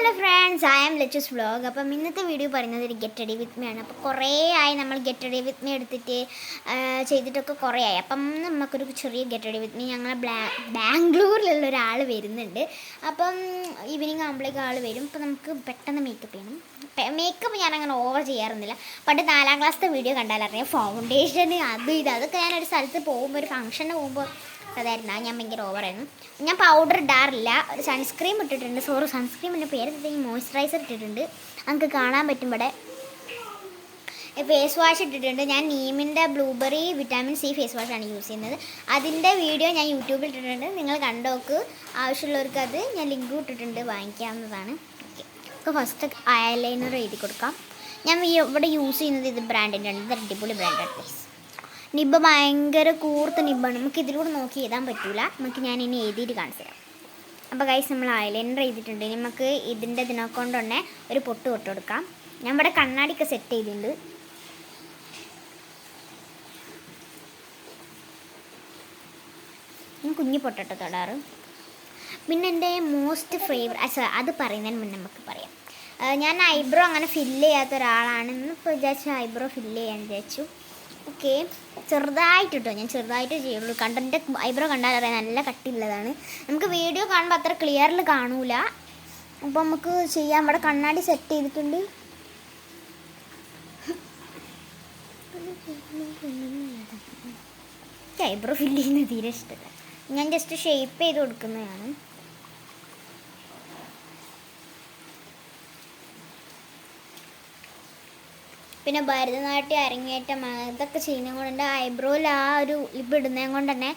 Hello friends, I am ലെച്ചസ് vlog. അപ്പം ഇന്നത്തെ വീഡിയോ പറയുന്നത് ഒരു ഗെറ്റ് റെഡി വിത്ത് മീ ആണ്. അപ്പോൾ കുറേ ആയി നമ്മൾ ഗെറ്റ് റെഡി വിത്ത് മീ എടുത്തിട്ട് ചെയ്തിട്ടൊക്കെ കുറേ ആയി. അപ്പം നമുക്കൊരു ചെറിയ ഗെറ്റ് റെഡി വിത്ത് മീ ഞങ്ങൾ ബാംഗ്ലൂരിലുള്ള ഒരാൾ വരുന്നുണ്ട്. അപ്പം ഈവനിങ് ആകുമ്പോഴേക്കും ആൾ വരും. അപ്പോൾ നമുക്ക് പെട്ടെന്ന് മേക്കപ്പ് ചെയ്യണം. മേക്കപ്പ് ഞാനങ്ങനെ ഓവർ ചെയ്യാറൊന്നുമില്ല. പണ്ട് 4ാം ക്ലാസ്സിലത്തെ വീഡിയോ കണ്ടാലറിയാം, ഫൗണ്ടേഷന് അതൊക്കെ ഞാനൊരു സ്ഥലത്ത് പോകുമ്പോൾ, ഒരു ഫംഗ്ഷന് പോകുമ്പോൾ അതായിരുന്നു. ഞാൻ ഭയങ്കര ഓവറായിരുന്നു. ഞാൻ പൗഡർ ഇടാറില്ല. ഒരു സൺസ്ക്രീം ഇട്ടിട്ടുണ്ട്. സൺസ്ക്രീമിൻ്റെ പേര് മോയ്സ്ചറൈസർ ഇട്ടിട്ടുണ്ട്. നമുക്ക് കാണാൻ പറ്റും. ഇവിടെ ഫേസ് വാഷ് ഇട്ടിട്ടുണ്ട്. ഞാൻ നീമിൻ്റെ ബ്ലൂബെറി വിറ്റാമിൻ സി ഫേസ് വാഷാണ് യൂസ് ചെയ്യുന്നത്. അതിൻ്റെ വീഡിയോ ഞാൻ യൂട്യൂബിൽ ഇട്ടിട്ടുണ്ട്. നിങ്ങൾ കണ്ടോക്ക്. ആവശ്യമുള്ളവർക്ക് അത് ഞാൻ ലിങ്ക് ഇട്ടിട്ടുണ്ട്, വാങ്ങിക്കാവുന്നതാണ്. ഓക്കെ, അപ്പോൾ ഫസ്റ്റ് ഐലൈനർ എഴുതി കൊടുക്കാം. ഞാൻ ഇവിടെ യൂസ് ചെയ്യുന്നത് ഇത് ബ്രാൻഡിൻ്റെ ആണ്. ഇത് അടിപൊളി ബ്രാൻഡാണ് പ്ലീസ്. നിബ്ബ് ഭയങ്കര കൂർത്ത നിബ്ബാണ്. നമുക്ക് ഇതിലൂടെ നോക്കി എഴുതാൻ പറ്റില്ല. നമുക്ക് ഞാൻ ഇനി എഴുതിയിട്ട് കാണിച്ചു തരാം. അപ്പോൾ ഗൈസ്, നമ്മൾ ഐലൈനർ എഴുതിയിട്ടുണ്ട്. നമുക്ക് ഇതിനെ കൊണ്ട് തന്നെ ഒരു പൊട്ട് കൊടുക്കാം. ഞാൻ ഇവിടെ കണ്ണാടിയൊക്കെ സെറ്റ് ചെയ്തിട്ടുണ്ട്. ഞാൻ കുഞ്ഞു പൊട്ടട്ടോ തൊടാറ്. പിന്നെ എൻ്റെ മോസ്റ്റ് ഫേവറേറ്റ് അത് പറയുന്നതിന് മുന്നേ നമുക്ക് പറയാം. ഞാൻ ഐബ്രോ അങ്ങനെ ഫില്ല് ചെയ്യാത്ത ഒരാളാണെന്ന് ഇപ്പോൾ വിചാരിച്ചു. ഐബ്രോ ഫില്ല് ചെയ്യാൻ വിചാരിച്ചു. ഓക്കെ, ചെറുതായിട്ട് കേട്ടോ, ഞാൻ ചെറുതായിട്ട് ചെയ്യുള്ളൂ. കണ്ടൻ്റെ ഐബ്രോ കണ്ടാലറിയാം, നല്ല കട്ടിയുള്ളതാണ്. നമുക്ക് വീഡിയോ കാണുമ്പോൾ അത്ര ക്ലിയറിൽ കാണൂല. അപ്പോൾ നമുക്ക് ചെയ്യാം. ഇവിടെ കണ്ണാടി സെറ്റ് ചെയ്തിട്ടുണ്ട്. ഐബ്രോ ഫില്ല് ചെയ്യുന്നത് തീരെ ഇഷ്ടമല്ല. ഞാൻ ജസ്റ്റ് ഷേപ്പ് ചെയ്ത് കൊടുക്കുന്നതാണ്. പിന്നെ ഭരതനാട്യം അരങ്ങേറ്റം ഇതൊക്കെ ചെയ്യുന്നത് കൊണ്ട് ഐബ്രോയിൽ ആ ഒരു ലിപ്പ് ഇടുന്നത് കൊണ്ട് തന്നെ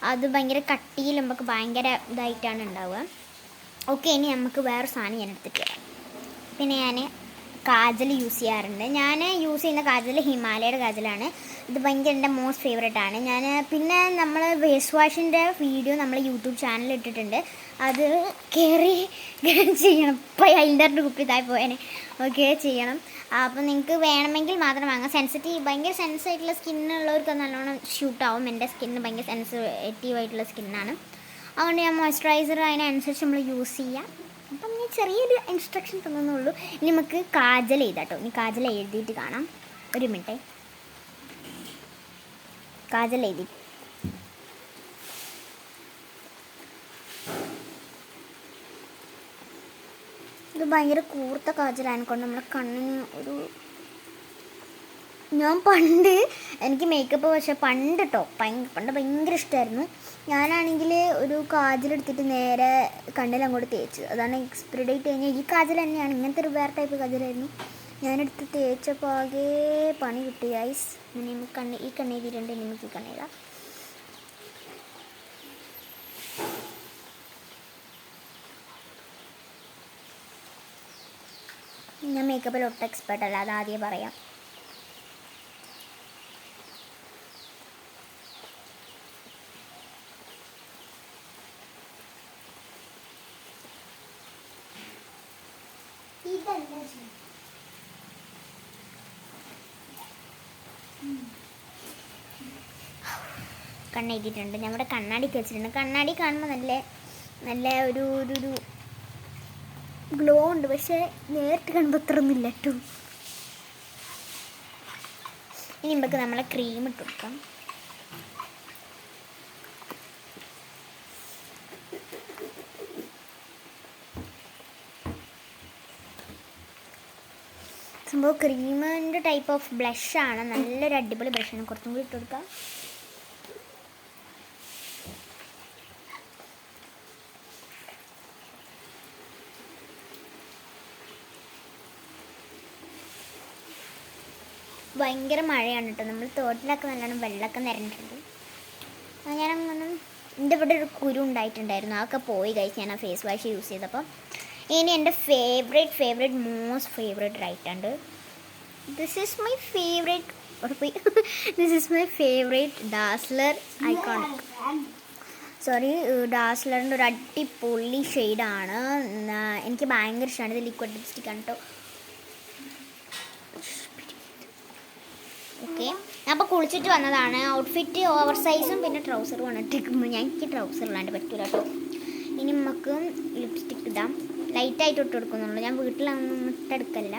അത് ഭയങ്കര കട്ടിയിൽ നമുക്ക് ഭയങ്കര ഇതായിട്ടാണ് ഉണ്ടാവുക. ഓക്കെ, ഇനി നമുക്ക് വേറെ സാധനം ഞാൻ എടുത്തിട്ട് വരാം. പിന്നെ ഞാൻ കാജൽ യൂസ് ചെയ്യാറുണ്ട്. ഞാൻ യൂസ് ചെയ്യുന്ന കാജൽ ഹിമാലയയുടെ കാജലാണ്. ഇത് ഭയങ്കര എൻ്റെ മോസ്റ്റ് ഫേവറേറ്റ് ആണ്. പിന്നെ നമ്മൾ ഫേസ് വാഷിൻ്റെ വീഡിയോ നമ്മൾ യൂട്യൂബ് ചാനലിൽ ഇട്ടിട്ടുണ്ട്. അത് കയറി ചെയ്യണം. ഇപ്പോൾ ഐലൈനറിൻ്റെ കുപ്പി ഇതായി പോയേനെ. ഓക്കെ, ചെയ്യണം. അപ്പോൾ നിങ്ങൾക്ക് വേണമെങ്കിൽ മാത്രം വാങ്ങാം. ഭയങ്കര സെൻസിറ്റീവായിട്ടുള്ള സ്കിന്നുള്ളവർക്ക് നല്ലോണം ഷൂട്ടാവും. എൻ്റെ സ്കിന്ന് ഭയങ്കര സെൻസിറ്റീവായിട്ടുള്ള സ്കിന്നാണ്. അതുകൊണ്ട് ഞാൻ മോയ്സ്ചറൈസർ അതിനനുസരിച്ച് നമ്മൾ യൂസ് ചെയ്യാം. അപ്പം ഞാൻ ചെറിയൊരു ഇൻസ്ട്രക്ഷൻ തന്നുള്ളൂ. ഇനി നമുക്ക് കാജൽ എഴുതാട്ടോ. ഇനി കാജൽ എഴുതിയിട്ട് കാണാം. ഒരു മിനിറ്റ്. കാജൽ എഴുതി. ഇത് ഭയങ്കര കൂർത്ത കാജലായതുകൊണ്ട് നമ്മുടെ കണ്ണിന് ഞാൻ എനിക്ക് മേക്കപ്പ് പക്ഷേ പണ്ട് ഭയങ്കര ഇഷ്ടമായിരുന്നു. ഞാനാണെങ്കിൽ ഒരു കാജലെടുത്തിട്ട് നേരെ കണ്ണിലങ്ങോട്ട് തേച്ച്. അതാണ് എക്സ്പയറി ഡേറ്റ് കഴിഞ്ഞാൽ ഈ കാജൽ തന്നെയാണ്. ഇങ്ങനത്തെ ഒരു വേറെ ടൈപ്പ് കാജലായിരുന്നു. ഞാനെടുത്ത് തേച്ചപ്പോൾ ആകെ പണി കിട്ടി ഐസ്. ഈ കണ്ണെഴുതിയിട്ടുണ്ട്. നമുക്ക് ഈ കണ്ണെഴുതാം. ഞാൻ മേക്കപ്പിൽ ഒട്ടും എക്സ്പേർട്ട് അല്ല, അത് ആദ്യം പറയാം. കണ്ണെഴുതിയിട്ടുണ്ട്. നമ്മുടെ കണ്ണാടിക്ക് വെച്ചിട്ടുണ്ട്. കണ്ണാടി കാണുമ്പോൾ നല്ല ഒരു ഗ്ലോ ഉണ്ട്. പക്ഷേ നേരിട്ട് കാണുമ്പോൾ അത്ര ഒന്നുമില്ല കേട്ടോ. ഇനി നമുക്ക് നമ്മളെ ക്രീം ഇട്ട് കൊടുക്കാം. സംഭവം ക്രീമിൻ്റെ ടൈപ്പ് ഓഫ് ബ്ലഷാണ്. നല്ലൊരു അടിപൊളി ബ്ലഷാണ്. കുറച്ചും കൂടി ഇട്ട് കൊടുക്കാം. ഭയങ്കര മഴയാണ് കേട്ടോ. നമ്മൾ തോട്ടിലൊക്കെ നല്ലോണം വെള്ളമൊക്കെ നിറഞ്ഞിട്ടുണ്ട്. ഞാനങ്ങനെ എൻ്റെ ഇവിടെ ഒരു കുരു ഉണ്ടായിട്ടുണ്ടായിരുന്നു. അതൊക്കെ പോയി കഴിച്ച് ഞാൻ ആ ഫേസ് വാഷ് യൂസ് ചെയ്തപ്പോൾ. ഇനി എൻ്റെ മോസ്റ്റ് ഫേവറേറ്റ് റൈറ്റുണ്ട്. This is my favourite Dazzler iconic. ഡാസ്ലറിൻ്റെ ഒരു അടിപൊളി ഷെയ്ഡാണ്. എനിക്ക് ഭയങ്കര ഇഷ്ടമാണ്. ഇത് ലിക്വിഡ് ലിപ്സ്റ്റിക്കാണ് കേട്ടോ. ഓക്കെ, അപ്പോൾ കുളിച്ചിട്ട് വന്നതാണ്. ഔട്ട്ഫിറ്റ് ഓവർ സൈസും പിന്നെ ട്രൗസറും ആണ് ഇട്ടിരിക്കുന്നത്. എനിക്ക് ട്രൗസർ ഇല്ലാണ്ട് പറ്റൂല കേട്ടോ. ഇനി നമുക്ക് ലിപ്സ്റ്റിക്ക് ഇടാം. ലൈറ്റായിട്ട് ഇട്ട് കൊടുക്കുന്നുള്ളൂ. ഞാൻ വീട്ടിലൊന്നും ഇട്ടെടുക്കല്ല.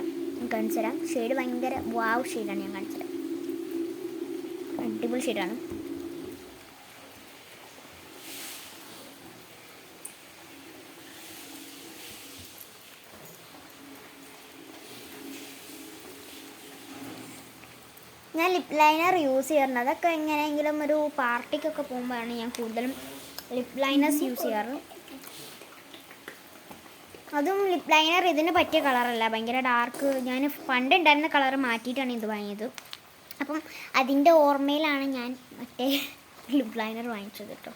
കാണിച്ചു തരാം. ഷെയ്ഡ് ഭയങ്കര വാവ് ഷെയ്ഡാണ്. ഞാൻ കാണിച്ചു തരാം. അടിപൊളി ഷെയ്ഡാണ്. ഞാൻ ലിപ് ലൈനർ യൂസ് ചെയ്യാറുണ്ട്. അതൊക്കെ എങ്ങനെയെങ്കിലും ഒരു പാർട്ടിക്കൊക്കെ പോകുമ്പോഴാണ് ഞാൻ കൂടുതലും ലിപ് ലൈനേഴ്സ് യൂസ് ചെയ്യാറ്. അതും ലിപ് ലൈനർ ഇതിന് പറ്റിയ കളറല്ല, ഭയങ്കര ഡാർക്ക്. ഞാൻ പണ്ട് ഉണ്ടായിരുന്ന കളർ മാറ്റിയിട്ടാണ് ഇത് വാങ്ങിയത്. അപ്പം അതിൻ്റെ ഓർമ്മയിലാണ് ഞാൻ മറ്റേ ലിപ് ലൈനർ വാങ്ങിച്ചത് കേട്ടോ.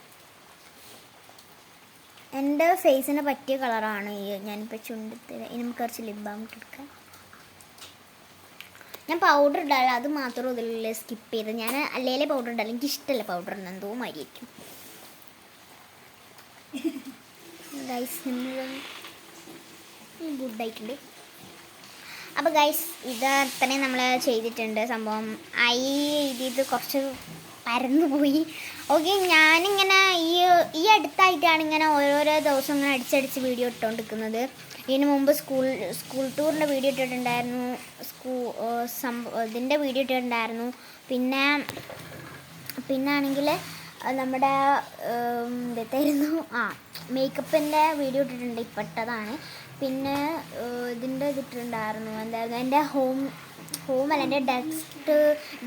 എൻ്റെ ഫേസിന് പറ്റിയ കളറാണ് ഈ ഞാനിപ്പോൾ ചുണ്ടത്തിൽ. നമുക്ക് കുറച്ച് ലിപ് ബാം എടുക്കാം. ഞാൻ പൗഡർ ഇടാല്ല, അത് മാത്രം ഇതിൽ സ്കിപ്പ് ചെയ്ത്. ഞാൻ അല്ലേലേ പൗഡർ ഇടാല്ല, എനിക്ക് ഇഷ്ടമല്ല പൗഡർ ഇടുന്നത്, എന്തോ മാതിരിയായിരിക്കും. ഗൈസ് ഗുഡായിട്ടുണ്ട്. അപ്പോൾ ഗൈസ് ഇത് അത്രയും നമ്മൾ ചെയ്തിട്ടുണ്ട്. സംഭവം ഇത് കുറച്ച് പരന്നു പോയി. ഓക്കെ, ഞാനിങ്ങനെ ഈ അടുത്തായിട്ടാണ് ഇങ്ങനെ ഓരോരോ ദിവസം ഇങ്ങനെ അടിച്ചടിച്ച് വീഡിയോ ഇട്ടുകൊണ്ടിരിക്കുന്നത്. ഇതിന് മുമ്പ് സ്കൂൾ ടൂറിൻ്റെ വീഡിയോ ഇട്ടിട്ടുണ്ടായിരുന്നു, ഇതിൻ്റെ വീഡിയോ ഇട്ടിട്ടുണ്ടായിരുന്നു. പിന്നെ ആണെങ്കിൽ നമ്മുടെ എന്തായിരുന്നു മേക്കപ്പിൻ്റെ വീഡിയോ ഇട്ടിട്ടുണ്ട്, ഇപ്പോഴത്തതാണ്. പിന്നെ ഇതിൻ്റെ ഇതിട്ടുണ്ടായിരുന്നു, എന്തായിരുന്നു എൻ്റെ ഹോമല്ല, എൻ്റെ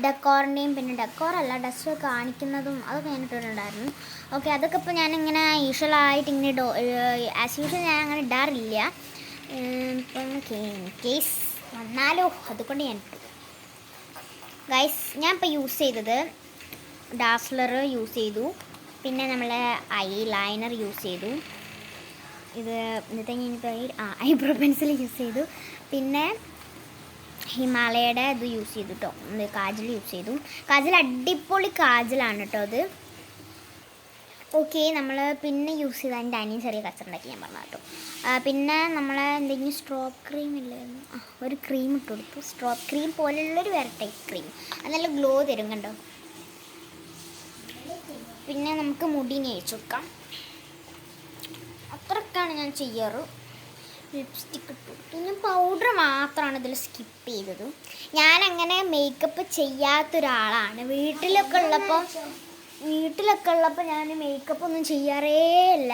ഡെക്കോറിൻ്റെയും, പിന്നെ ഡെക്കോറല്ല ഡസ്റ്റ് കാണിക്കുന്നതും അതൊക്കെ ഞാൻ ഇട്ടിട്ടുണ്ടായിരുന്നു. ഓക്കെ, അതൊക്കെ ഇപ്പോൾ ഞാനിങ്ങനെ യൂഷ്വലായിട്ട് ഇങ്ങനെ ആസ് യൂഷ്വൽ ഞാൻ അങ്ങനെ ഇടാറില്ല. ഇപ്പം കേസ് വന്നാലോ അതുകൊണ്ട് ഞാൻ ഇട്ടു. ഗൈസ് ഞാൻ ഇപ്പോൾ യൂസ് ചെയ്തത് ഡാസ്ലർ യൂസ് ചെയ്തു, പിന്നെ നമ്മൾ ഐ ലൈനർ യൂസ് ചെയ്തു, ഇത് ഇന്നത്തെ ഐബ്രോ പെൻസിൽ യൂസ് ചെയ്തു, പിന്നെ ഹിമാലയയുടെ ഇത് യൂസ് ചെയ്തു കേട്ടോ, കാജൽ യൂസ് ചെയ്തു. കാജൽ അടിപൊളി കാജലാണ് കേട്ടോ അത്. ഓക്കെ, നമ്മൾ പിന്നെ യൂസ് ചെയ്ത എൻ്റെ അനിയൻ ചെറിയ കച്ചറുണ്ടാക്കി ഞാൻ പറഞ്ഞു കേട്ടോ. പിന്നെ നമ്മൾ എന്തെങ്കിലും സ്ട്രോപ്പ് ക്രീം ഇല്ലായിരുന്നു, ഒരു ക്രീം ഇട്ട് കൊടുത്തു. സ്ട്രോപ്പ് ക്രീം പോലുള്ളൊരു വേറെ ടൈപ്പ് ക്രീം, അത് നല്ല ഗ്ലോ തരും കണ്ടോ. പിന്നെ നമുക്ക് മുടിനെ അഴിച്ചു കൊടുക്കാം. അത്രയൊക്കെയാണ് ഞാൻ ചെയ്യാറ്. ലിപ്സ്റ്റിക്ക് ഇട്ടു. പിന്നെ പൗഡർ മാത്രമാണ് ഇതിൽ സ്കിപ്പ് ചെയ്തത്. ഞാനങ്ങനെ മേക്കപ്പ് ചെയ്യാത്തൊരാളാണ്. വീട്ടിലൊക്കെ ഉള്ളപ്പോൾ ഞാൻ മേക്കപ്പ് ഒന്നും ചെയ്യാറേ ഇല്ല.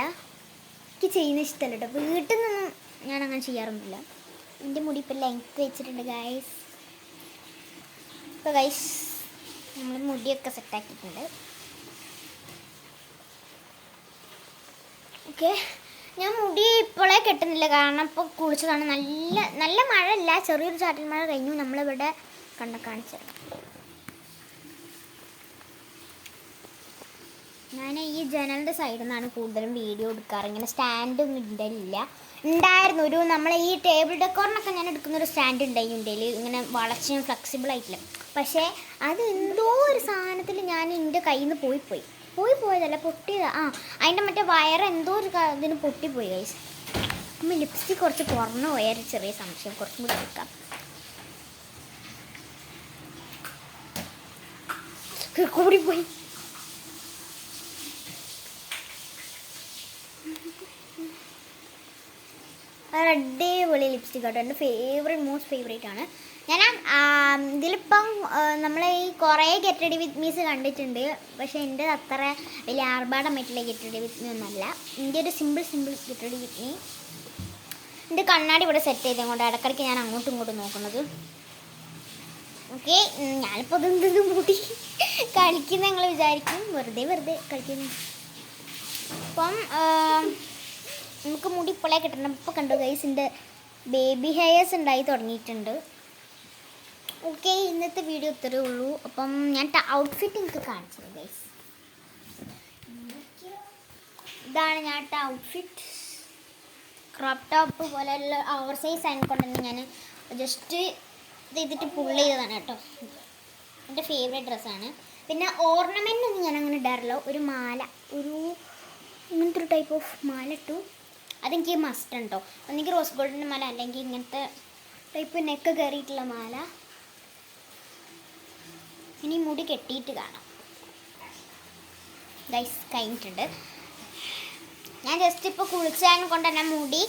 എനിക്ക് ചെയ്യുന്ന ഇഷ്ടമല്ല കേട്ടോ. വീട്ടിൽ നിന്നൊന്നും ഞാനങ്ങനെ ചെയ്യാറൊന്നുമില്ല. എൻ്റെ മുടി ഇപ്പോൾ ലെങ്ത്ത് വെച്ചിട്ടുണ്ട് ഗൈസ്. ഇപ്പോൾ ഗൈസ് നമ്മൾ മുടിയൊക്കെ സെറ്റാക്കിയിട്ടുണ്ട്. ഓക്കെ, ഞാൻ മുടി ഇപ്പോഴേ കെട്ടുന്നില്ല, കാരണം ഇപ്പോൾ കുളിച്ചതാണ്. നല്ല മഴയില്ല, ചെറിയൊരു ചാറ്റൽ മഴ കഴിഞ്ഞു. നമ്മളിവിടെ കാണിച്ചത്. ഞാൻ ഈ ജനലിൻ്റെ സൈഡിൽ നിന്നാണ് കൂടുതലും വീഡിയോ എടുക്കാറ്. ഇങ്ങനെ സ്റ്റാൻഡൊന്നും ഉണ്ടായിരുന്നു. ഒരു നമ്മളെ ഈ ടേബിൾ ഡെക്കോറിനൊക്കെ ഞാൻ എടുക്കുന്നൊരു സ്റ്റാൻഡ് ഉണ്ടായിരുന്നു ഇങ്ങനെ വളച്ചും ഫ്ലെക്സിബിൾ ആയിട്ടില്ല. പക്ഷേ അത് എന്തോ ഒരു സാധനത്തിൽ ഞാൻ എൻ്റെ കയ്യിൽ നിന്ന് പോയതല്ല, പൊട്ടിയതാ. അതിൻ്റെ മറ്റേ വയർ എന്തോ ഒരു ഇതിന് പൊട്ടിപ്പോയി ഗൈസ്. നമ്മൾ ലിപ്സ്റ്റിക് കുറച്ച് കുറഞ്ഞു പോയൊരു ചെറിയ സംശയം, കുറച്ചും കൂടി എടുക്കാം. കൂടിപ്പോയി. അടിപൊളി ലിപ്സ്റ്റിക് ആട്ടോ, എൻ്റെ മോസ്റ്റ് ഫേവറേറ്റ് ആണ്. ഞാൻ ഇതിലിപ്പം നമ്മളെ ഈ കുറേ ഗെറ്റ് റെഡി വിത്ത് മീസ് കണ്ടിട്ടുണ്ട്, പക്ഷേ എൻ്റെ അത്ര വലിയ ആർഭാടമായിട്ടുള്ള ഗെറ്റ് റെഡി വിത്ത് മീ ഒന്നല്ല. എൻ്റെ ഒരു simple get ready with me. എൻ്റെ കണ്ണാടി ഇവിടെ സെറ്റ് ചെയ്തതുകൊണ്ട് ഇടയ്ക്കിടയ്ക്ക് ഞാൻ അങ്ങോട്ടും ഇങ്ങോട്ടും നോക്കുന്നത്. ഓക്കെ, ഞാനിപ്പോൾ ഇതെന്ത് മൂടി കളിക്കുന്ന നിങ്ങൾ വിചാരിക്കും, വെറുതെ കളിക്കുന്നു. അപ്പം നമുക്ക് മുടി ഇപ്പോഴേ കിട്ടണം. ഇപ്പോൾ കണ്ടു ഗൈസിൻ്റെ ബേബി ഹെയർസ് ഉണ്ടായി തുടങ്ങിയിട്ടുണ്ട്. ഓക്കെ, ഇന്നത്തെ വീഡിയോ ഇത്രയേ ഉള്ളൂ. അപ്പം ഞാൻ ഔട്ട്ഫിറ്റ് എനിക്ക് കാണിച്ചത് ഗൈസ്. ഇതാണ് ഞാൻ ഔട്ട്ഫിറ്റ്. ക്രോപ്പ് ടോപ്പ് പോലെയുള്ള ഓവർ സൈസ് ആയതുകൊണ്ട് തന്നെ ഞാൻ ജസ്റ്റ് ചെയ്തിട്ട് പുള്ള് ചെയ്തതാണ് കേട്ടോ. എൻ്റെ ഫേവറേറ്റ് ഡ്രസ്സാണ്. പിന്നെ ഓർണമെൻ്റ് ഒന്നും ഞാൻ അങ്ങനെ ഇടാറില്ല. ഒരു മാല, ഇങ്ങനത്തെ ഒരു ടൈപ്പ് ഓഫ് മാല ഇട്ടു. അതെനിക്ക് മസ്റ്റ് ഉണ്ടോ, ഒന്നെങ്കിൽ റോസ് ഗോൾഡിൻ്റെ മാല, അല്ലെങ്കിൽ ഇങ്ങനത്തെ ടൈപ്പ് നെക്ക് കയറിയിട്ടുള്ള മാല. ഇനി മുടി കെട്ടിയിട്ട് കാണാം ഗൈസ്. കഴിഞ്ഞിട്ടുണ്ട്. ഞാൻ ജസ്റ്റ് ഇപ്പോൾ കുളിച്ചതിനെ കൊണ്ട് തന്നെ മുടി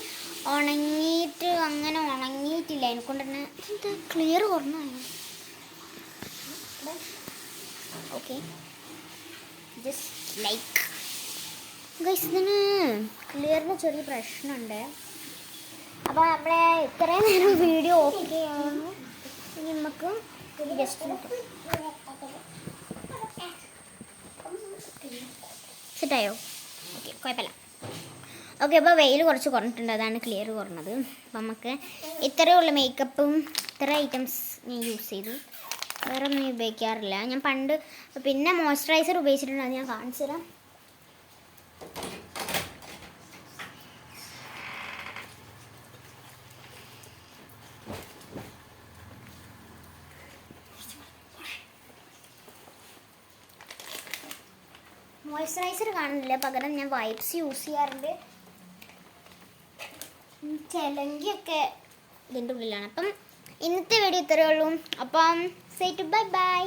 ഉണങ്ങിയിട്ട് അങ്ങനെ ഉണങ്ങിയിട്ടില്ല എന്നെക്കൊണ്ട് തന്നെ. എന്താ ക്ലിയർ കുറഞ്ഞു? ഓക്കെ, ജസ്റ്റ് ലൈക്ക് ഗൈസ്, ഇതിന് ക്ലിയറിന് ചെറിയ പ്രശ്നമുണ്ട്. അപ്പോൾ നമ്മളെ ഇത്രയും നേരം വീഡിയോ ഓക്കെ ആണ്. ഇനി നമുക്ക് ജസ്റ്റ് സെറ്റായോ? ഓക്കെ, കുഴപ്പമില്ല. ഓക്കെ, അപ്പോൾ വെയിൽ കുറച്ച് കുറഞ്ഞിട്ടുണ്ട്, അതാണ് ക്ലിയർ കുറഞ്ഞത്. അപ്പം നമുക്ക് ഇത്രയേ ഉള്ളൂ മേക്കപ്പും. ഇത്ര ഐറ്റംസ് ഞാൻ യൂസ് ചെയ്തു, വേറെ ഒന്നും ഉപയോഗിക്കാറില്ല. ഞാൻ പണ്ട് പിന്നെ മോയ്സ്ചറൈസർ ഉപയോഗിച്ചിട്ടുണ്ട്, അത് ഞാൻ കാണിച്ചു തരാം. മോയ്സ്ചറൈസർ കാണുന്നില്ല, പകരം ഞാൻ വൈപ്സ് യൂസ് ചെയ്യാറുണ്ട്. ചിലങ്കിയൊക്കെ ഇതിൻ്റെ ഉള്ളിലാണ്. അപ്പം ഇന്നത്തെ വീഡിയോ ഇത്രയേ ഉള്ളൂ. അപ്പം സേ ടു ബൈ ബൈ.